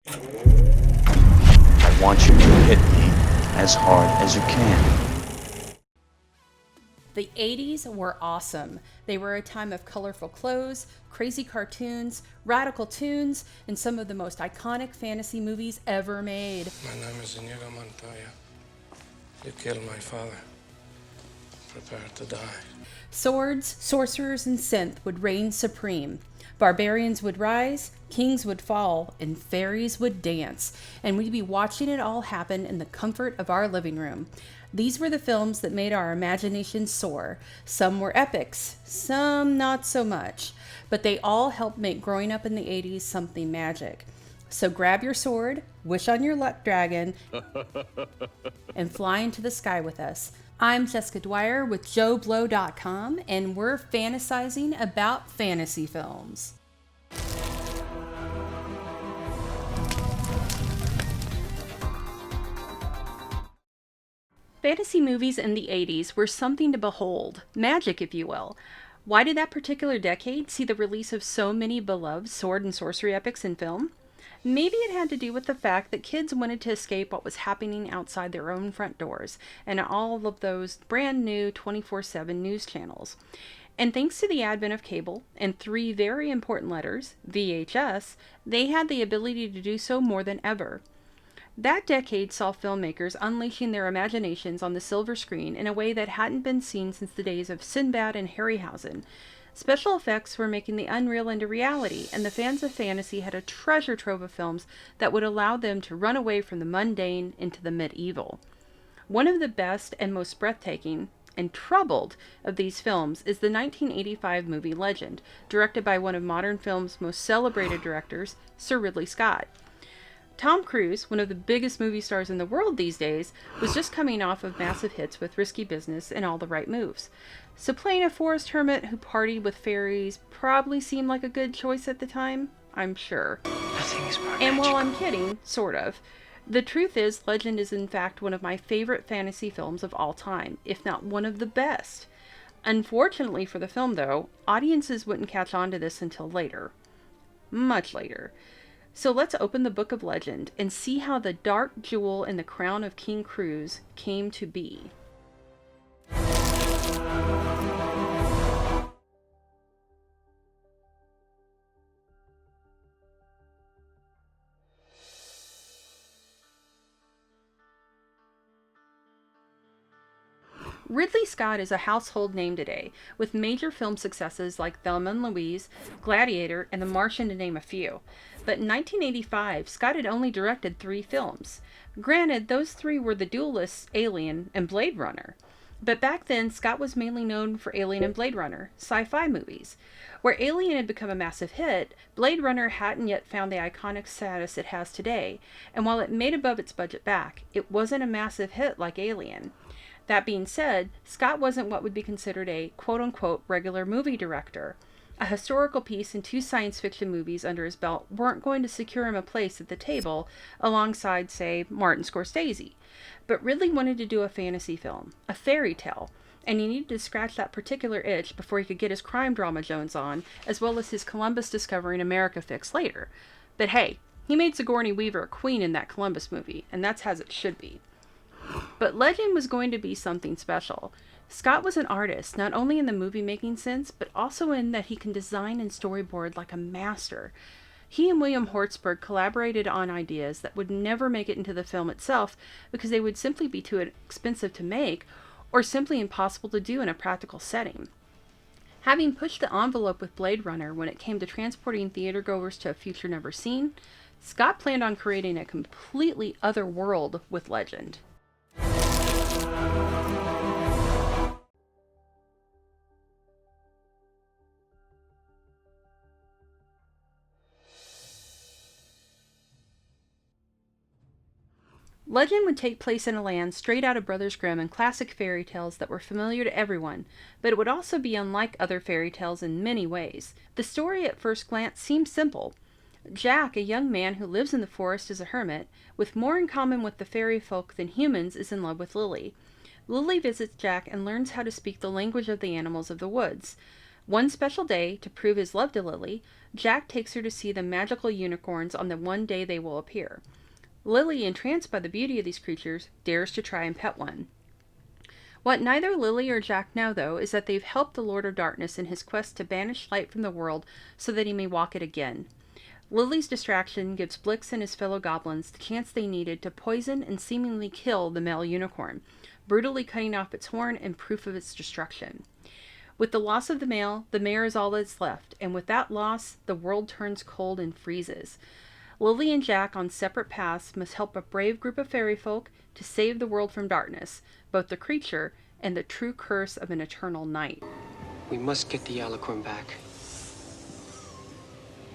I want you to hit me as hard as you can. The 80s were awesome. They were a time of colorful clothes, crazy cartoons, radical tunes, and some of the most iconic fantasy movies ever made. My name is Inigo Montoya. You killed my father. Prepare to die. Swords, sorcerers, and synth would reign supreme. Barbarians would rise, kings would fall, and fairies would dance. And we'd be watching it all happen in the comfort of our living room. These were the films that made our imaginations soar. Some were epics, some not so much. But they all helped make growing up in the 80s something magic. So grab your sword, wish on your luck dragon, and fly into the sky with us. I'm Jessica Dwyer with JOBLO.com, and we're fantasizing about fantasy films. Fantasy movies in the 80s were something to behold, magic if you will. Why did that particular decade see the release of so many beloved sword and sorcery epics in film? Maybe it had to do with the fact that kids wanted to escape what was happening outside their own front doors and all of those brand new 24/7 news channels. And thanks to the advent of cable and three very important letters, VHS, they had the ability to do so more than ever. That decade saw filmmakers unleashing their imaginations on the silver screen in a way that hadn't been seen since the days of Sinbad and Harryhausen. Special effects were making the unreal into reality, and the fans of fantasy had a treasure trove of films that would allow them to run away from the mundane into the medieval. One of the best and most breathtaking and troubled of these films is the 1985 movie Legend, directed by one of modern film's most celebrated directors, Sir Ridley Scott. Tom Cruise, one of the biggest movie stars in the world these days, was just coming off of massive hits with Risky Business and All the Right Moves. So playing a forest hermit who partied with fairies probably seemed like a good choice at the time, I'm sure. Nothing is more And while I'm magical. kidding, sort of, the truth is Legend is in fact one of my favorite fantasy films of all time, if not one of the best. Unfortunately for the film though, audiences wouldn't catch on to this until later. Much later. So let's open the book of Legend and see how the dark jewel in the crown of King Cruise came to be. Ridley Scott is a household name today, with major film successes like Thelma and Louise, Gladiator, and The Martian to name a few. But in 1985, Scott had only directed 3 films. Granted, those 3 were The Duelists, Alien, and Blade Runner. But back then, Scott was mainly known for Alien and Blade Runner, sci-fi movies. Where Alien had become a massive hit, Blade Runner hadn't yet found the iconic status it has today, and while it made above its budget back, it wasn't a massive hit like Alien. That being said, Scott wasn't what would be considered a quote-unquote regular movie director. A historical piece and 2 science fiction movies under his belt weren't going to secure him a place at the table alongside, say, Martin Scorsese. But Ridley wanted to do a fantasy film, a fairy tale, and he needed to scratch that particular itch before he could get his crime drama Jones on, as well as his Columbus discovering America fix later. But hey, he made Sigourney Weaver a queen in that Columbus movie, and that's as it should be. But Legend was going to be something special. Scott was an artist, not only in the movie-making sense, but also in that he can design and storyboard like a master. He and William Hortzberg collaborated on ideas that would never make it into the film itself because they would simply be too expensive to make or simply impossible to do in a practical setting. Having pushed the envelope with Blade Runner when it came to transporting theatergoers to a future never seen, Scott planned on creating a completely other world with Legend. Legend would take place in a land straight out of Brothers Grimm and classic fairy tales that were familiar to everyone, but it would also be unlike other fairy tales in many ways. The story at first glance seems simple. Jack, a young man who lives in the forest as a hermit, with more in common with the fairy folk than humans, is in love with Lily. Lily visits Jack and learns how to speak the language of the animals of the woods. One special day, to prove his love to Lily, Jack takes her to see the magical unicorns on the one day they will appear. Lily, entranced by the beauty of these creatures, dares to try and pet one. What neither Lily or Jack know, though, is that they've helped the Lord of Darkness in his quest to banish light from the world so that he may walk it again. Lily's distraction gives Blix and his fellow goblins the chance they needed to poison and seemingly kill the male unicorn, brutally cutting off its horn in proof of its destruction. With the loss of the male is all that's left, and with that loss, the world turns cold and freezes. Lily and Jack, on separate paths, must help a brave group of fairy folk to save the world from darkness, both the creature and the true curse of an eternal night. We must get the alicorn back.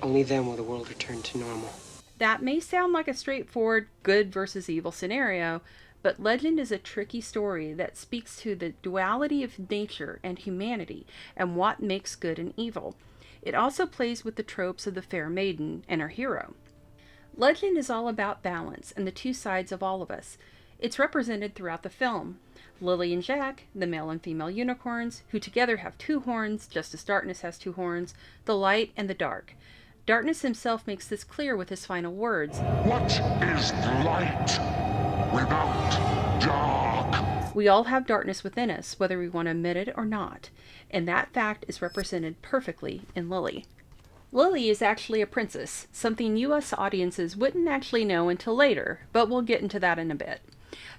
Only then will the world return to normal. That may sound like a straightforward good versus evil scenario, but Legend is a tricky story that speaks to the duality of nature and humanity and what makes good and evil. It also plays with the tropes of the fair maiden and her hero. Legend is all about balance and the two sides of all of us. It's represented throughout the film. Lily and Jack, the male and female unicorns, who together have two horns, just as darkness has two horns, the light and the dark. Darkness himself makes this clear with his final words. What is light without dark? We all have darkness within us, whether we want to admit it or not, and that fact is represented perfectly in Lily. Lily is actually a princess, something US audiences wouldn't actually know until later, but we'll get into that in a bit.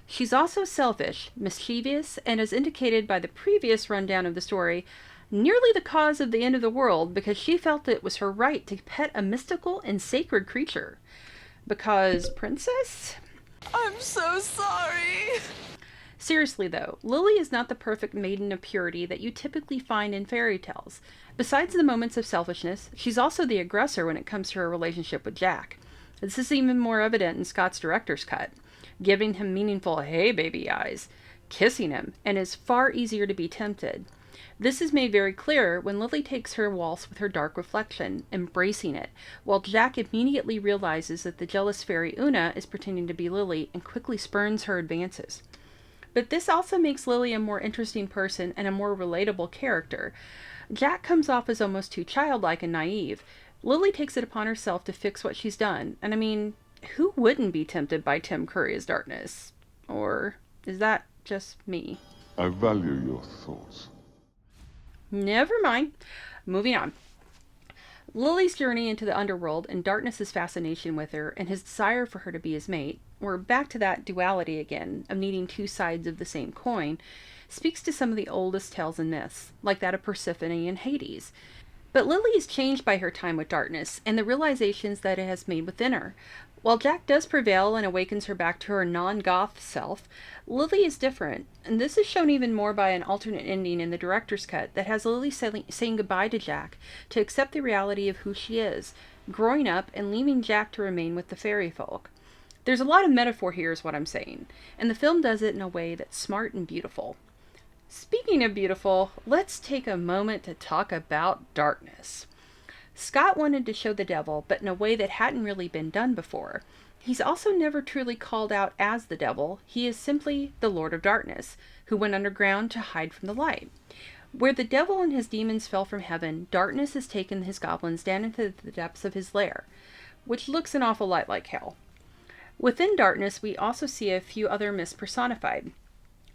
She's also selfish, mischievous, and as indicated by the previous rundown of the story, nearly the cause of the end of the world because she felt it was her right to pet a mystical and sacred creature. Because, princess? I'm so sorry. Seriously though, Lily is not the perfect maiden of purity that you typically find in fairy tales. Besides the moments of selfishness, she's also the aggressor when it comes to her relationship with Jack. This is even more evident in Scott's director's cut, giving him meaningful "hey baby" eyes, kissing him, and is far easier to be tempted. This is made very clear when Lily takes her waltz with her dark reflection, embracing it, while Jack immediately realizes that the jealous fairy Una is pretending to be Lily and quickly spurns her advances. But this also makes Lily a more interesting person and a more relatable character. Jack comes off as almost too childlike and naive. Lily takes it upon herself to fix what she's done, and I mean, who wouldn't be tempted by Tim Curry's darkness? Or is that just me? I value your thoughts. Never mind. Moving on. Lily's journey into the underworld and Darkness's fascination with her and his desire for her to be his mate, we're back to that duality again of needing two sides of the same coin, speaks to some of the oldest tales and myths, like that of Persephone and Hades. But Lily is changed by her time with Darkness and the realizations that it has made within her. While Jack does prevail and awakens her back to her non-goth self, Lily is different, and this is shown even more by an alternate ending in the director's cut that has Lily saying goodbye to Jack to accept the reality of who she is, growing up and leaving Jack to remain with the fairy folk. There's a lot of metaphor here is what I'm saying, and the film does it in a way that's smart and beautiful. Speaking of beautiful, let's take a moment to talk about Darkness. Scott wanted to show the devil, but in a way that hadn't really been done before. He's also never truly called out as the devil. He is simply the Lord of Darkness, who went underground to hide from the light. Where the devil and his demons fell from heaven, Darkness has taken his goblins down into the depths of his lair, which looks an awful lot like hell. Within Darkness, we also see a few other myths personified.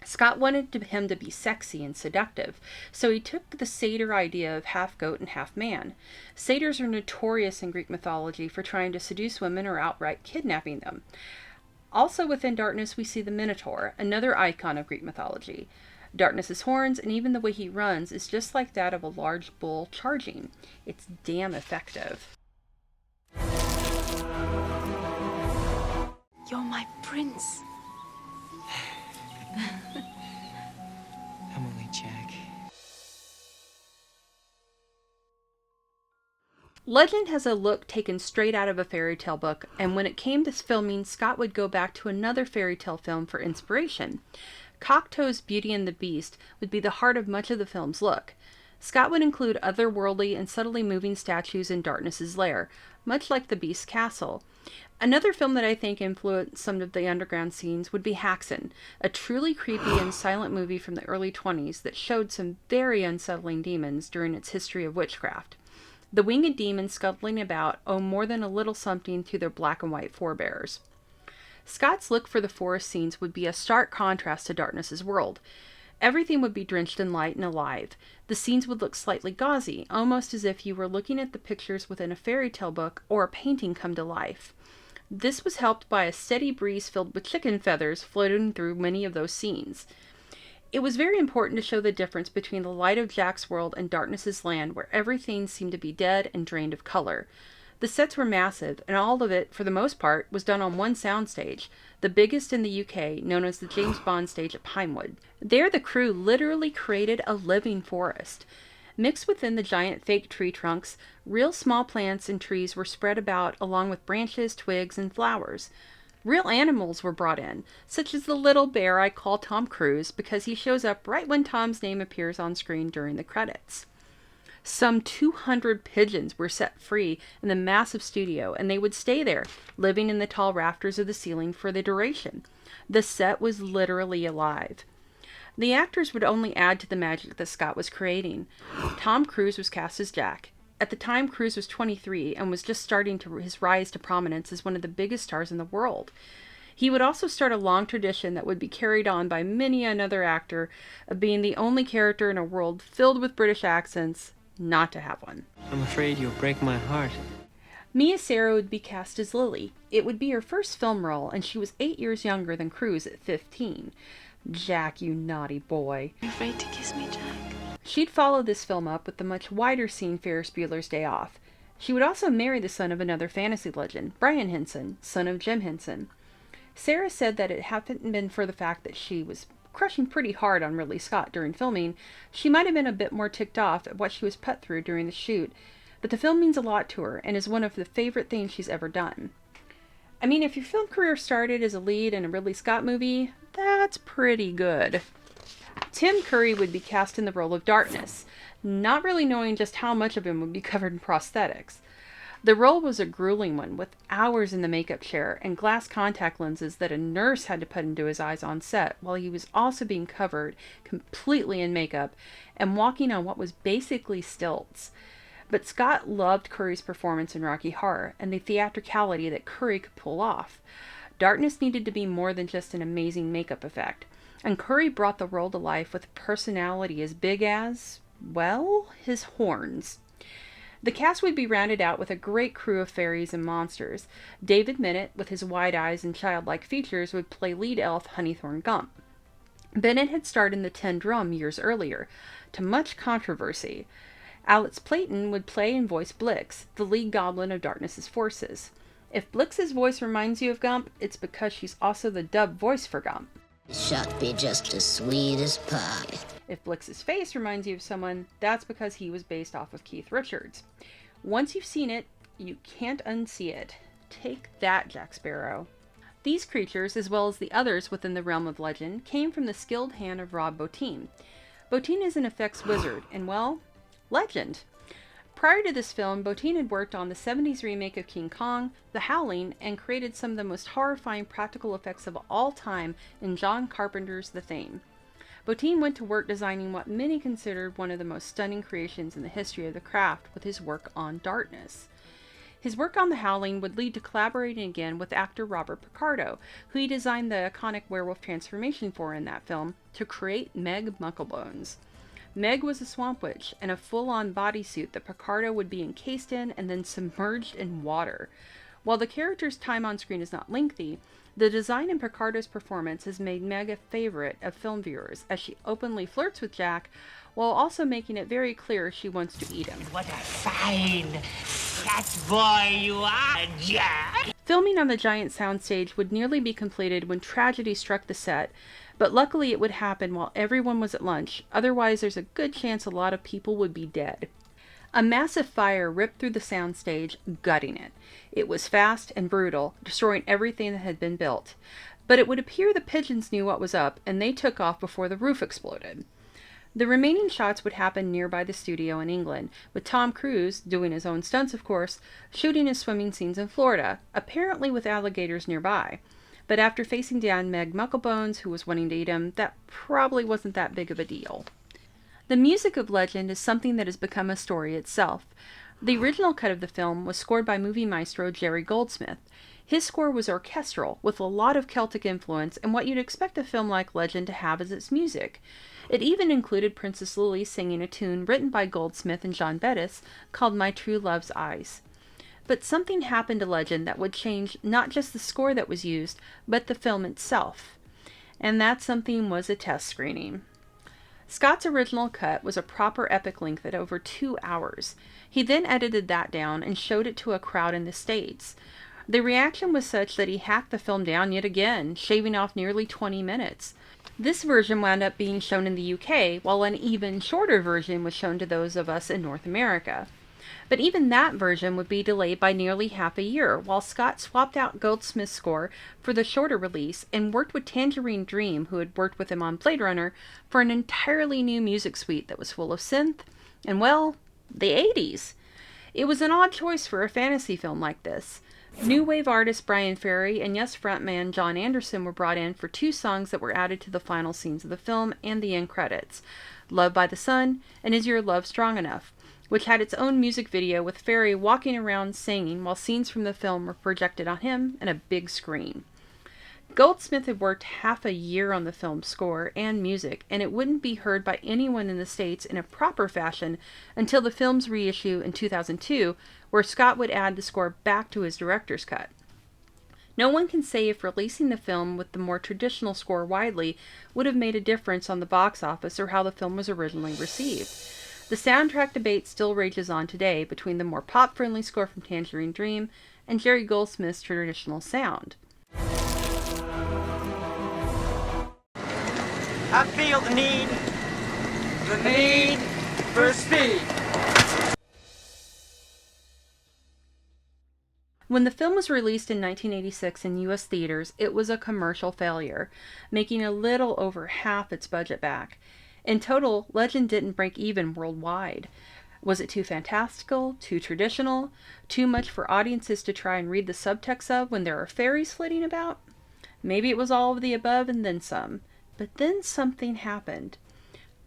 Scott wanted him to be sexy and seductive, so he took the satyr idea of half goat and half man. Satyrs are notorious in Greek mythology for trying to seduce women or outright kidnapping them. Also within Darkness, we see the Minotaur, another icon of Greek mythology. Darkness's horns and even the way he runs is just like that of a large bull charging. It's damn effective. You're my prince. I'm only Jack. Legend has a look taken straight out of a fairy tale book, and when it came to filming, Scott would go back to another fairy tale film for inspiration. Cocteau's Beauty and the Beast would be the heart of much of the film's look. Scott would include otherworldly and subtly moving statues in Darkness's lair, much like the Beast's castle. Another film that I think influenced some of the underground scenes would be Haxan, a truly creepy and silent movie from the early 20s that showed some very unsettling demons during its history of witchcraft. The winged demons scuttling about owe more than a little something to their black and white forebears. Scott's look for the forest scenes would be a stark contrast to Darkness's world. Everything would be drenched in light and alive. The scenes would look slightly gauzy, almost as if you were looking at the pictures within a fairy tale book or a painting come to life. This was helped by a steady breeze filled with chicken feathers floating through many of those scenes. It was very important to show the difference between the light of Jack's world and Darkness's land, where everything seemed to be dead and drained of color. The sets were massive, and all of it, for the most part, was done on one soundstage, the biggest in the UK, known as the James Bond stage at Pinewood. There the crew literally created a living forest. Mixed within the giant fake tree trunks, real small plants and trees were spread about along with branches, twigs, and flowers. Real animals were brought in, such as the little bear I call Tom Cruise because he shows up right when Tom's name appears on screen during the credits. Some 200 pigeons were set free in the massive studio, and they would stay there, living in the tall rafters of the ceiling for the duration. The set was literally alive. The actors would only add to the magic that Scott was creating. Tom Cruise was cast as Jack. At the time, Cruise was 23 and was just starting his rise to prominence as one of the biggest stars in the world. He would also start a long tradition that would be carried on by many another actor of being the only character in a world filled with British accents not to have one. I'm afraid you'll break my heart. Mia Sara would be cast as Lily. It would be her first film role, and she was 8 years younger than Cruise at 15. Jack, you naughty boy. You're afraid to kiss me, Jack? She'd follow this film up with the much wider scene Ferris Bueller's Day Off. She would also marry the son of another fantasy legend, Brian Henson, son of Jim Henson. Sara said that it hadn't been for the fact that she was crushing pretty hard on Ridley Scott during filming, she might have been a bit more ticked off at what she was put through during the shoot, but the film means a lot to her and is one of the favorite things she's ever done. I mean, if your film career started as a lead in a Ridley Scott movie, that's pretty good. Tim Curry would be cast in the role of Darkness, not really knowing just how much of him would be covered in prosthetics. The role was a grueling one, with hours in the makeup chair and glass contact lenses that a nurse had to put into his eyes on set, while he was also being covered completely in makeup and walking on what was basically stilts. But Scott loved Curry's performance in Rocky Horror and the theatricality that Curry could pull off. Darkness needed to be more than just an amazing makeup effect, and Curry brought the role to life with a personality as big as, well, his horns. The cast would be rounded out with a great crew of fairies and monsters. David Bennett, with his wide eyes and childlike features, would play lead elf Honeythorn Gump. Bennett had starred in The Ten Drum years earlier, to much controversy. Alex Playton would play and voice Blix, the lead goblin of Darkness's forces. If Blix's voice reminds you of Gump, it's because she's also the dub voice for Gump. Shot be just as sweet as pie. If Blix's face reminds you of someone, that's because he was based off of Keith Richards. Once you've seen it, you can't unsee it. Take that, Jack Sparrow. These creatures, as well as the others within the realm of legend, came from the skilled hand of Rob Bottin. Bottin is an effects wizard, and well, legend. Prior to this film, Bottin had worked on the 70s remake of King Kong, The Howling, and created some of the most horrifying practical effects of all time in John Carpenter's The Thing. Bottin went to work designing what many considered one of the most stunning creations in the history of the craft with his work on Darkness. His work on The Howling would lead to collaborating again with actor Robert Picardo, who he designed the iconic werewolf transformation for in that film, to create Meg Mucklebones. Meg was a swamp witch in a full-on bodysuit that Picardo would be encased in and then submerged in water. While the character's time on screen is not lengthy, the design and Picardo's performance has made Meg a favorite of film viewers, as she openly flirts with Jack, while also making it very clear she wants to eat him. What a fine, fat boy you are, Jack! Filming on the giant soundstage would nearly be completed when tragedy struck the set, but luckily it would happen while everyone was at lunch, otherwise there's a good chance a lot of people would be dead. A massive fire ripped through the soundstage, gutting it. It was fast and brutal, destroying everything that had been built. But it would appear the pigeons knew what was up, and they took off before the roof exploded. The remaining shots would happen nearby the studio in England, with Tom Cruise, doing his own stunts of course, shooting his swimming scenes in Florida, apparently with alligators nearby. But after facing down Meg Mucklebones, who was wanting to eat him, that probably wasn't that big of a deal. The music of Legend is something that has become a story itself. The original cut of the film was scored by movie maestro Jerry Goldsmith. His score was orchestral, with a lot of Celtic influence and what you'd expect a film like Legend to have as its music. It even included Princess Lily singing a tune written by Goldsmith and John Bettis called My True Love's Eyes. But something happened to Legend that would change not just the score that was used, but the film itself. And that something was a test screening. Scott's original cut was a proper epic length at over 2 hours. He then edited that down and showed it to a crowd in the States. The reaction was such that he hacked the film down yet again, shaving off nearly 20 minutes. This version wound up being shown in the UK, while an even shorter version was shown to those of us in North America. But even that version would be delayed by nearly half a year, while Scott swapped out Goldsmith's score for the shorter release and worked with Tangerine Dream, who had worked with him on Blade Runner, for an entirely new music suite that was full of synth and, well, the 80s. It was an odd choice for a fantasy film like this. New wave artist Brian Ferry and Yes frontman John Anderson were brought in for 2 songs that were added to the final scenes of the film and the end credits, Love by the Sun and Is Your Love Strong Enough, which had its own music video with Ferry walking around singing while scenes from the film were projected on him and a big screen. Goldsmith had worked half a year on the film's score and music, and it wouldn't be heard by anyone in the States in a proper fashion until the film's reissue in 2002, where Scott would add the score back to his director's cut. No one can say if releasing the film with the more traditional score widely would have made a difference on the box office or how the film was originally received. The soundtrack debate still rages on today between the more pop-friendly score from Tangerine Dream and Jerry Goldsmith's traditional sound. I feel the need for speed. When the film was released in 1986 in U.S. theaters, it was a commercial failure, making a little over half its budget back. In total, Legend didn't break even worldwide. Was it too fantastical, too traditional, too much for audiences to try and read the subtext of when there are fairies flitting about? Maybe it was all of the above and then some. But then something happened.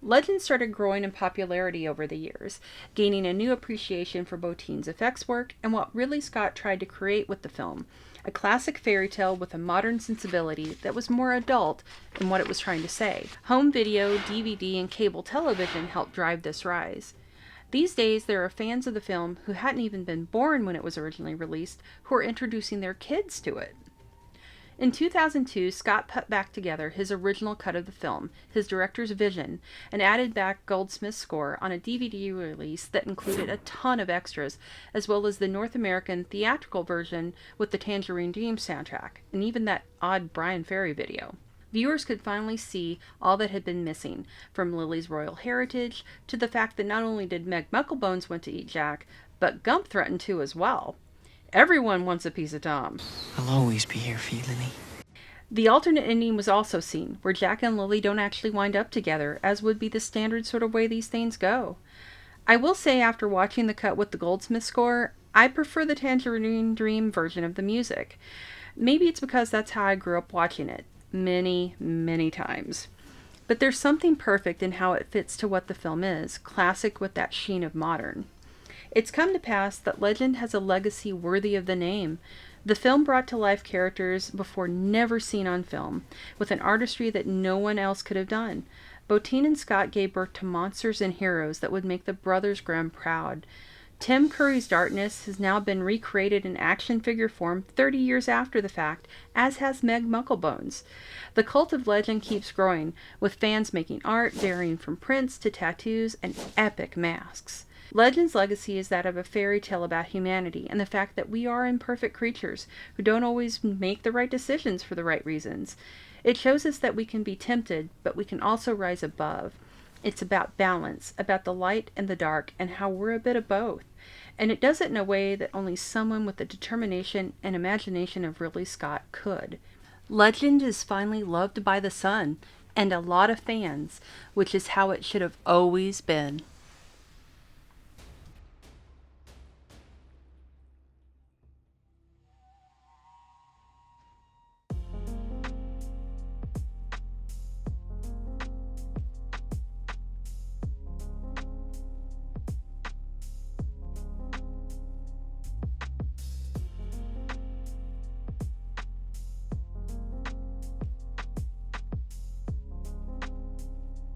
Legend started growing in popularity over the years, gaining a new appreciation for Bottin's effects work and what Ridley Scott tried to create with the film, a classic fairy tale with a modern sensibility that was more adult in what it was trying to say. Home video, DVD, and cable television helped drive this rise. These days, there are fans of the film who hadn't even been born when it was originally released who are introducing their kids to it. In 2002, Scott put back together his original cut of the film, his director's vision, and added back Goldsmith's score on a DVD release that included a ton of extras, as well as the North American theatrical version with the Tangerine Dream soundtrack, and even that odd Brian Ferry video. Viewers could finally see all that had been missing, from Lily's royal heritage to the fact that not only did Meg Mucklebones want to eat Jack, but Gump threatened to as well. Everyone wants a piece of Tom. I'll always be here for you, Lily. The alternate ending was also seen, where Jack and Lily don't actually wind up together, as would be the standard sort of way these things go. I will say, after watching the cut with the Goldsmith score, I prefer the Tangerine Dream version of the music. Maybe it's because that's how I grew up watching it, many, many times. But there's something perfect in how it fits to what the film is, classic with that sheen of modern. It's come to pass that Legend has a legacy worthy of the name. The film brought to life characters before never seen on film, with an artistry that no one else could have done. Bottin and Scott gave birth to monsters and heroes that would make the Brothers Grimm proud. Tim Curry's Darkness has now been recreated in action figure form 30 years after the fact, as has Meg Mucklebones. The cult of Legend keeps growing, with fans making art varying from prints to tattoos and epic masks. Legend's legacy is that of a fairy tale about humanity and the fact that we are imperfect creatures who don't always make the right decisions for the right reasons. It shows us that we can be tempted, but we can also rise above. It's about balance, about the light and the dark, and how we're a bit of both. And it does it in a way that only someone with the determination and imagination of Ridley Scott could. Legend is finally loved by the sun, and a lot of fans, which is how it should have always been.